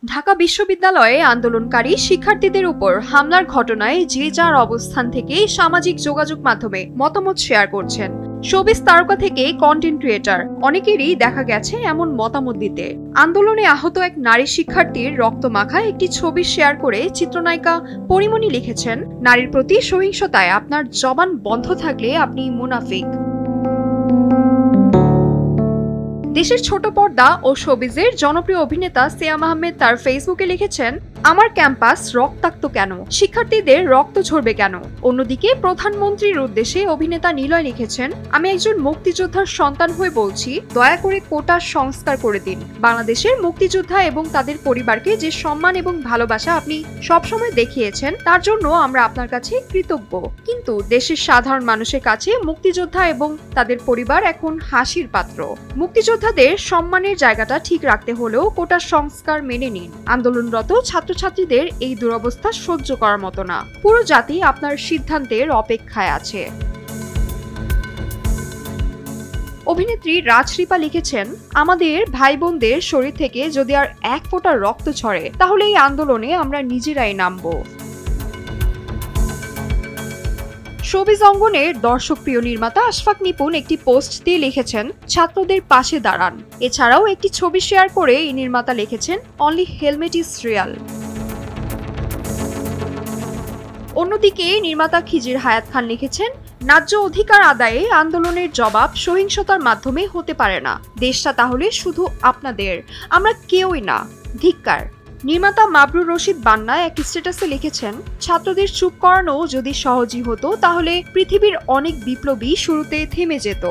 ঢাকা বিশ্ববিদ্যালয়ে আন্দোলনকারী শিক্ষার্থীদের উপর হামলার ঘটনায় যে যার অবস্থান থেকে সামাজিক যোগাযোগ মাধ্যমে মতামত শেয়ার করছেন। শোবিজ তারকা থেকে কন্টেন্ট ক্রিয়েটর অনেকেরই দেখা গেছে এমন মতামত দিতে। আন্দোলনে আহত এক নারী শিক্ষার্থীর রক্তমাখা একটি ছবি শেয়ার করে চিত্রনায়িকা পরিমণি লিখেছেন, নারীর প্রতি সহিংসতায় আপনার জবান বন্ধ থাকলে আপনি মুনাফিক। দেশের ছোট পর্দা ও শোবিজের জনপ্রিয় অভিনেতা সিয়াম আহমেদ তার ফেসবুকে লিখেছেন, আমার ক্যাম্পাস রক্তাক্ত কেন, শিক্ষার্থীদের রক্ত ঝরবে কেন। অন্যদিকে প্রধানমন্ত্রীর উদ্দেশ্যে অভিনেতা নিলয় লিখেছেন, আমি একজন মুক্তিযোদ্ধার সন্তান হয়ে বলছি, দয়া করে কোটা সংস্কার করে দিন। বাংলাদেশের মুক্তিযোদ্ধা এবং তাদের পরিবারকে যে সম্মান এবং ভালোবাসা আপনি সবসময় দেখিয়েছেন তার জন্য আমরা আপনার কাছে কৃতজ্ঞ। কিন্তু দেশের সাধারণ মানুষের কাছে মুক্তিযোদ্ধা এবং তাদের পরিবার এখন হাসির পাত্র। মুক্তিযোদ্ধাদের সম্মানের জায়গাটা ঠিক রাখতে হলেও কোটা সংস্কার মেনে নিন। আন্দোলনরত ছাত্রছাত্রীদের এই দুরবস্থা সহ্য করার মতো না। পুরো জাতি আপনার সিদ্ধান্তের অপেক্ষায় আছে। অভিনেত্রী রাজরিপা লিখেছেন, আমাদের ভাই বোনদের শরীর থেকে যদি আর এক ফোঁটা রক্ত ঝরে তাহলে এই আন্দোলনে আমরা নিজেরাই নামবো। শোবিজ অঙ্গনের দর্শকপ্রিয় নির্মাতা আশফাক নিপুণ একটি পোস্ট দিয়ে লিখেছেন, ছাত্রদের পাশে দাঁড়ান। এছাড়াও একটি ছবি শেয়ার করে এই নির্মাতা লিখেছেন, অনলি হেলমেট ইজ রিয়াল। অন্যদিকে নির্মাতা খিজির হায়াত খান লিখেছেন, ন্যায্য অধিকার আদায়ে আন্দোলনের জবাব সহিংসতার মাধ্যমে হতে পারে না। দেশটা তাহলে শুধু আপনাদের, আমরা কেউই না। ধিক্কার। নির্মাতা মাবরুর রশিদ বান্না এক স্ট্যাটাসে লিখেছেন, ছাত্রদের চুপ করানো যদি সহজই হতো তাহলে পৃথিবীর অনেক বিপ্লবী শুরুতে থেমে যেত।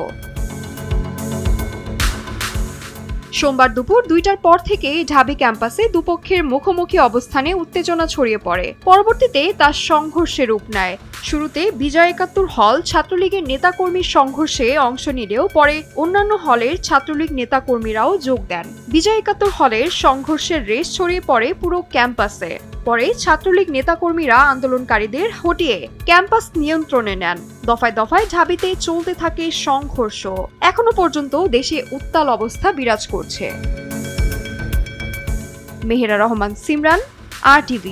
সোমবার দুপুর 2টার পর থেকে ঢাবি ক্যাম্পাসে দুপক্ষের মুখোমুখি অবস্থানে উত্তেজনা ছড়িয়ে পড়ে। পরবর্তীতে তা সংঘর্ষে রূপ নেয়। শুরুতে বিজয় ৭১ হল ছাত্রলীগের নেতাকর্মীর সংঘর্ষে অংশ নিলেও পরে অন্যান্য হলের ছাত্রলীগ নেতাকর্মীরাও যোগ দেন। বিজয় ৭১ হলের সংঘর্ষের রেশ ছড়িয়ে পড়ে পুরো ক্যাম্পাসে। পরে ছাত্রলীগ নেতাকর্মীরা আন্দোলনকারীদের হটিয়ে ক্যাম্পাস নিয়ন্ত্রণে নেন। দফায় দফায় ঢাবিতে চলতে থাকে সংঘর্ষ। এখনো পর্যন্ত দেশে উত্তাল অবস্থা বিরাজ করছে। মেহেরা রহমান, সিমরান, RTV।